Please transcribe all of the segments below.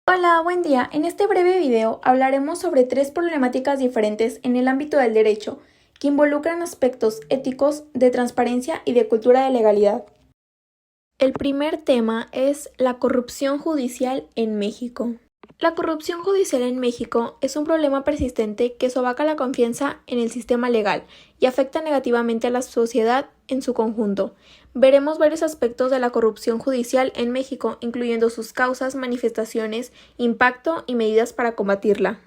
Hola, buen día. En este breve video hablaremos sobre tres problemáticas diferentes en el ámbito del derecho, que involucran aspectos éticos, de transparencia y de cultura de legalidad. El primer tema es la corrupción judicial en México. La corrupción judicial en México es un problema persistente que sobaca la confianza en el sistema legal y afecta negativamente a la sociedad en su conjunto. Veremos varios aspectos de la corrupción judicial en México, incluyendo sus causas, manifestaciones, impacto y medidas para combatirla.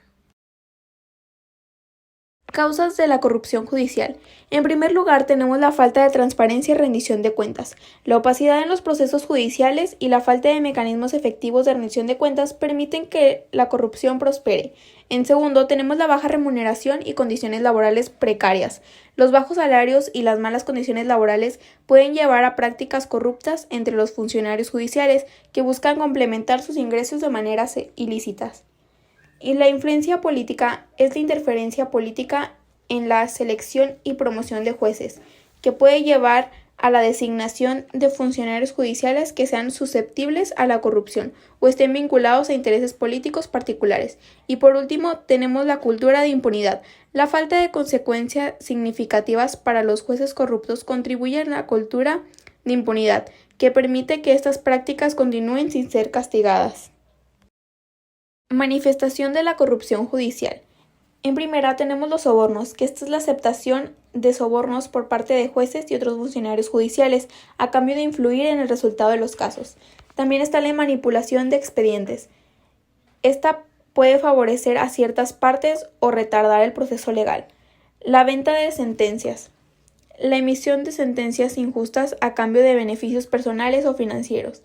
Causas de la corrupción judicial. En primer lugar, tenemos la falta de transparencia y rendición de cuentas. La opacidad en los procesos judiciales y la falta de mecanismos efectivos de rendición de cuentas permiten que la corrupción prospere. En segundo, tenemos la baja remuneración y condiciones laborales precarias. Los bajos salarios y las malas condiciones laborales pueden llevar a prácticas corruptas entre los funcionarios judiciales que buscan complementar sus ingresos de maneras ilícitas. Y la influencia política es la interferencia política en la selección y promoción de jueces, que puede llevar a la designación de funcionarios judiciales que sean susceptibles a la corrupción o estén vinculados a intereses políticos particulares. Y por último, tenemos la cultura de impunidad. La falta de consecuencias significativas para los jueces corruptos contribuye a la cultura de impunidad, que permite que estas prácticas continúen sin ser castigadas. Manifestación de la corrupción judicial. En primera tenemos los sobornos, que esta es la aceptación de sobornos por parte de jueces y otros funcionarios judiciales a cambio de influir en el resultado de los casos. También está la manipulación de expedientes. Esta puede favorecer a ciertas partes o retardar el proceso legal. La venta de sentencias. La emisión de sentencias injustas a cambio de beneficios personales o financieros.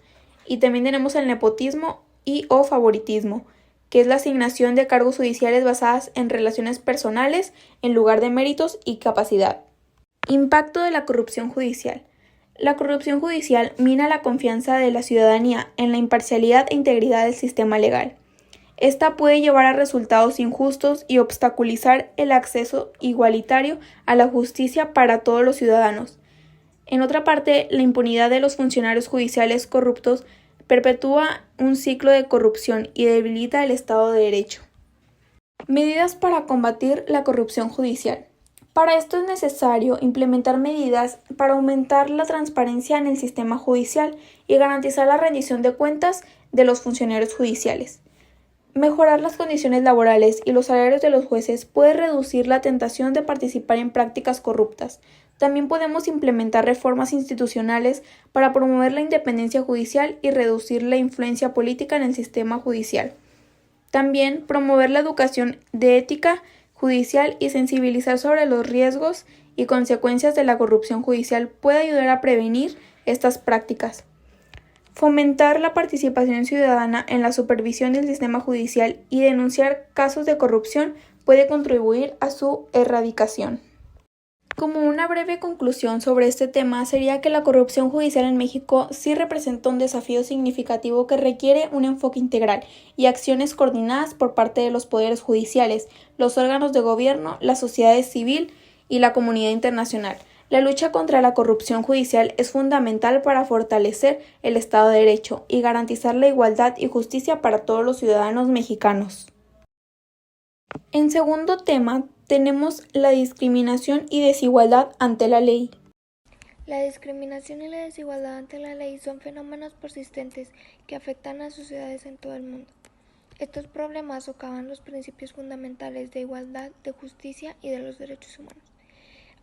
Y también tenemos el nepotismo y o favoritismo, que es la asignación de cargos judiciales basadas en relaciones personales en lugar de méritos y capacidad. Impacto de la corrupción judicial. La corrupción judicial mina la confianza de la ciudadanía en la imparcialidad e integridad del sistema legal. Esta puede llevar a resultados injustos y obstaculizar el acceso igualitario a la justicia para todos los ciudadanos. En otra parte, la impunidad de los funcionarios judiciales corruptos perpetúa un ciclo de corrupción y debilita el Estado de Derecho. Medidas para combatir la corrupción judicial. Para esto es necesario implementar medidas para aumentar la transparencia en el sistema judicial y garantizar la rendición de cuentas de los funcionarios judiciales. Mejorar las condiciones laborales y los salarios de los jueces puede reducir la tentación de participar en prácticas corruptas. También podemos implementar reformas institucionales para promover la independencia judicial y reducir la influencia política en el sistema judicial. También promover la educación de ética judicial y sensibilizar sobre los riesgos y consecuencias de la corrupción judicial puede ayudar a prevenir estas prácticas. Fomentar la participación ciudadana en la supervisión del sistema judicial y denunciar casos de corrupción puede contribuir a su erradicación. Como una breve conclusión sobre este tema sería que la corrupción judicial en México sí representa un desafío significativo que requiere un enfoque integral y acciones coordinadas por parte de los poderes judiciales, los órganos de gobierno, la sociedad civil y la comunidad internacional. La lucha contra la corrupción judicial es fundamental para fortalecer el Estado de Derecho y garantizar la igualdad y justicia para todos los ciudadanos mexicanos. En segundo tema, tenemos la discriminación y desigualdad ante la ley. La discriminación y la desigualdad ante la ley son fenómenos persistentes que afectan a sociedades en todo el mundo. Estos problemas socavan los principios fundamentales de igualdad, de justicia y de los derechos humanos.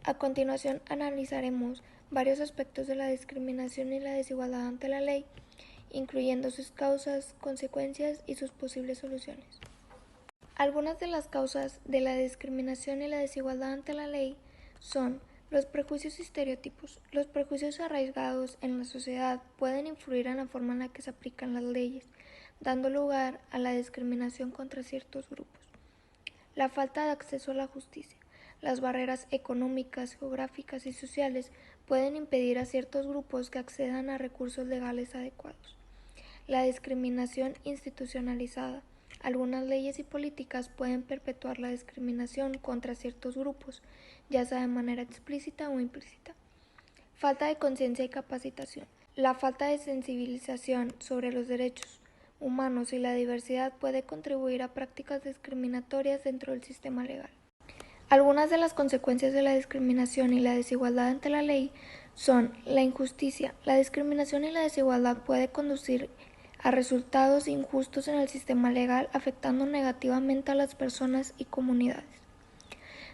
A continuación analizaremos varios aspectos de la discriminación y la desigualdad ante la ley, incluyendo sus causas, consecuencias y sus posibles soluciones. Algunas de las causas de la discriminación y la desigualdad ante la ley son los prejuicios y estereotipos. Los prejuicios arraigados en la sociedad pueden influir en la forma en la que se aplican las leyes, dando lugar a la discriminación contra ciertos grupos. La falta de acceso a la justicia. Las barreras económicas, geográficas y sociales pueden impedir a ciertos grupos que accedan a recursos legales adecuados. La discriminación institucionalizada. Algunas leyes y políticas pueden perpetuar la discriminación contra ciertos grupos, ya sea de manera explícita o implícita. Falta de conciencia y capacitación. La falta de sensibilización sobre los derechos humanos y la diversidad puede contribuir a prácticas discriminatorias dentro del sistema legal. Algunas de las consecuencias de la discriminación y la desigualdad ante la ley son la injusticia. La discriminación y la desigualdad puede conducir a resultados injustos en el sistema legal, afectando negativamente a las personas y comunidades.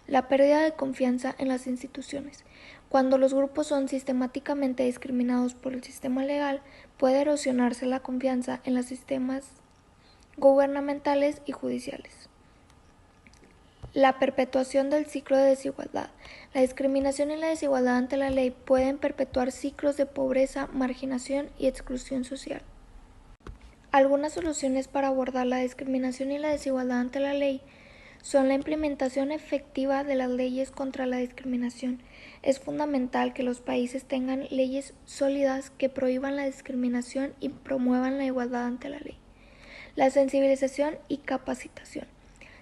La pérdida de confianza en las instituciones. Cuando los grupos son sistemáticamente discriminados por el sistema legal, puede erosionarse la confianza en los sistemas gubernamentales y judiciales. La perpetuación del ciclo de desigualdad. La discriminación y la desigualdad ante la ley pueden perpetuar ciclos de pobreza, marginación y exclusión social. Algunas soluciones para abordar la discriminación y la desigualdad ante la ley son la implementación efectiva de las leyes contra la discriminación. Es fundamental que los países tengan leyes sólidas que prohíban la discriminación y promuevan la igualdad ante la ley. La sensibilización y capacitación.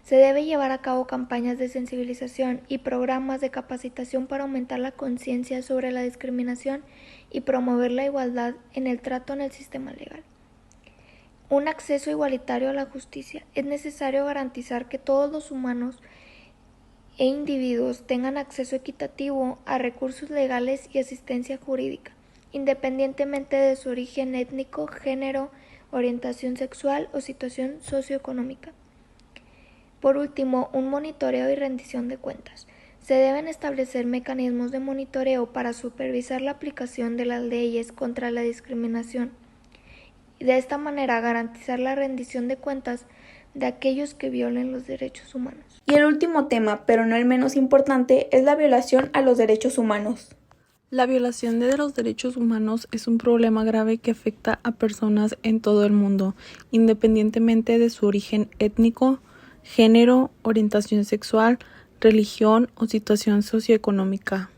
Se debe llevar a cabo campañas de sensibilización y programas de capacitación para aumentar la conciencia sobre la discriminación y promover la igualdad en el trato en el sistema legal. Un acceso igualitario a la justicia. Es necesario garantizar que todos los humanos e individuos tengan acceso equitativo a recursos legales y asistencia jurídica, independientemente de su origen étnico, género, orientación sexual o situación socioeconómica. Por último, un monitoreo y rendición de cuentas. Se deben establecer mecanismos de monitoreo para supervisar la aplicación de las leyes contra la discriminación y de esta manera garantizar la rendición de cuentas de aquellos que violen los derechos humanos. Y el último tema, pero no el menos importante, es la violación a los derechos humanos. La violación de los derechos humanos es un problema grave que afecta a personas en todo el mundo, independientemente de su origen étnico, género, orientación sexual, religión o situación socioeconómica.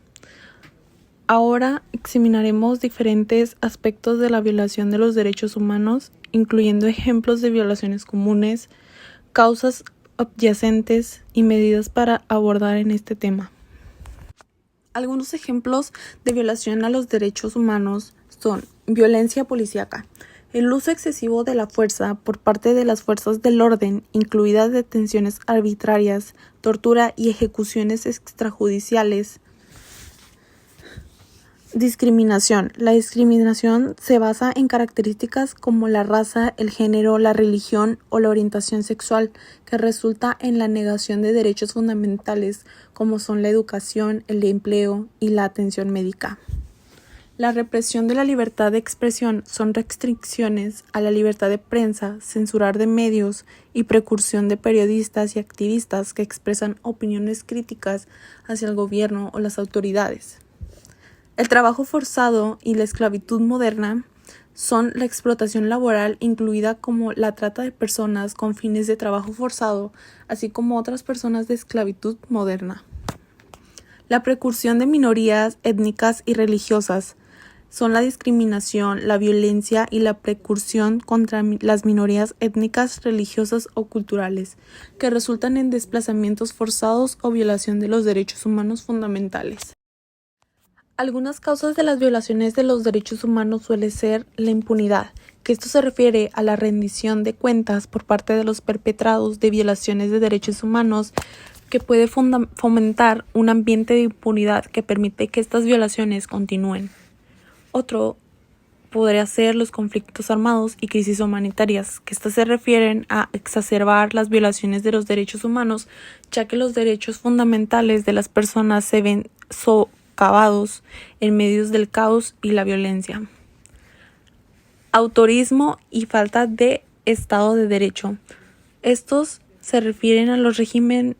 Ahora examinaremos diferentes aspectos de la violación de los derechos humanos, incluyendo ejemplos de violaciones comunes, causas adyacentes y medidas para abordar en este tema. Algunos ejemplos de violación a los derechos humanos son violencia policíaca. El uso excesivo de la fuerza por parte de las fuerzas del orden, incluidas detenciones arbitrarias, tortura y ejecuciones extrajudiciales. Discriminación. La discriminación se basa en características como la raza, el género, la religión o la orientación sexual, que resulta en la negación de derechos fundamentales como son la educación, el empleo y la atención médica. La represión de la libertad de expresión son restricciones a la libertad de prensa, censurar de medios y precursión de periodistas y activistas que expresan opiniones críticas hacia el gobierno o las autoridades. El trabajo forzado y la esclavitud moderna son la explotación laboral, incluida como la trata de personas con fines de trabajo forzado, así como otras personas de esclavitud moderna. La precursión de minorías étnicas y religiosas son la discriminación, la violencia y la precursión contra las minorías étnicas, religiosas o culturales, que resultan en desplazamientos forzados o violación de los derechos humanos fundamentales. Algunas causas de las violaciones de los derechos humanos suele ser la impunidad, que esto se refiere a la rendición de cuentas por parte de los perpetrados de violaciones de derechos humanos, que puede fomentar un ambiente de impunidad que permite que estas violaciones continúen. Otro podría ser los conflictos armados y crisis humanitarias, que estas se refieren a exacerbar las violaciones de los derechos humanos, ya que los derechos fundamentales de las personas se ven socavados en medio del caos y la violencia. Autorismo y falta de Estado de Derecho. Estos se refieren a los regímenes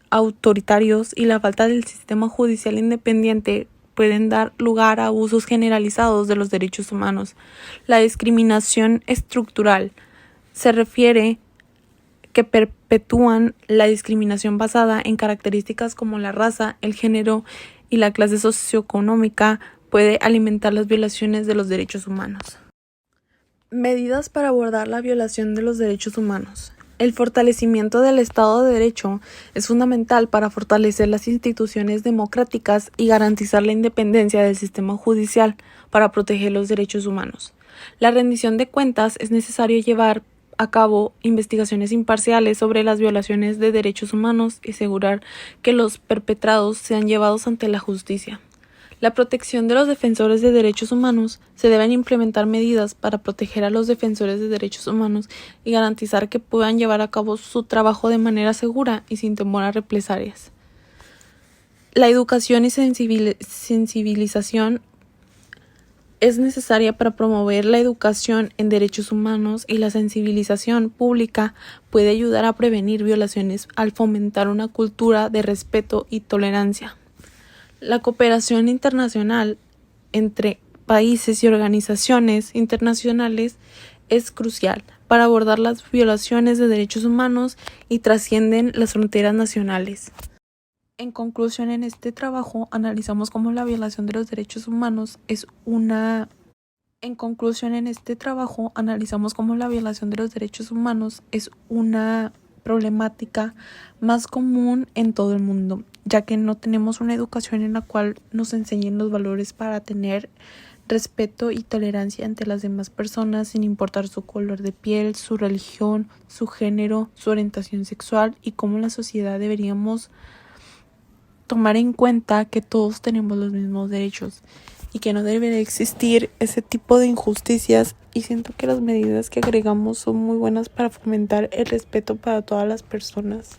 autoritarios y la falta del sistema judicial independiente pueden dar lugar a abusos generalizados de los derechos humanos. La discriminación estructural se refiere que perpetúan la discriminación basada en características como la raza, el género y la clase socioeconómica, puede alimentar las violaciones de los derechos humanos. Medidas para abordar la violación de los derechos humanos. El fortalecimiento del Estado de Derecho es fundamental para fortalecer las instituciones democráticas y garantizar la independencia del sistema judicial para proteger los derechos humanos. La rendición de cuentas es necesario llevar a cabo investigaciones imparciales sobre las violaciones de derechos humanos y asegurar que los perpetrados sean llevados ante la justicia. La protección de los defensores de derechos humanos. Se deben implementar medidas para proteger a los defensores de derechos humanos y garantizar que puedan llevar a cabo su trabajo de manera segura y sin temor a represalias. La educación y sensibilización es necesaria para promover la educación en derechos humanos, y la sensibilización pública puede ayudar a prevenir violaciones al fomentar una cultura de respeto y tolerancia. La cooperación internacional entre países y organizaciones internacionales es crucial para abordar las violaciones de derechos humanos y trascienden las fronteras nacionales. En conclusión, en este trabajo analizamos cómo la violación de los derechos humanos es una problemática más común en todo el mundo, ya que no tenemos una educación en la cual nos enseñen los valores para tener respeto y tolerancia ante las demás personas, sin importar su color de piel, su religión, su género, su orientación sexual, y cómo la sociedad deberíamos tomar en cuenta que todos tenemos los mismos derechos y que no debe existir ese tipo de injusticias, y siento que las medidas que agregamos son muy buenas para fomentar el respeto para todas las personas.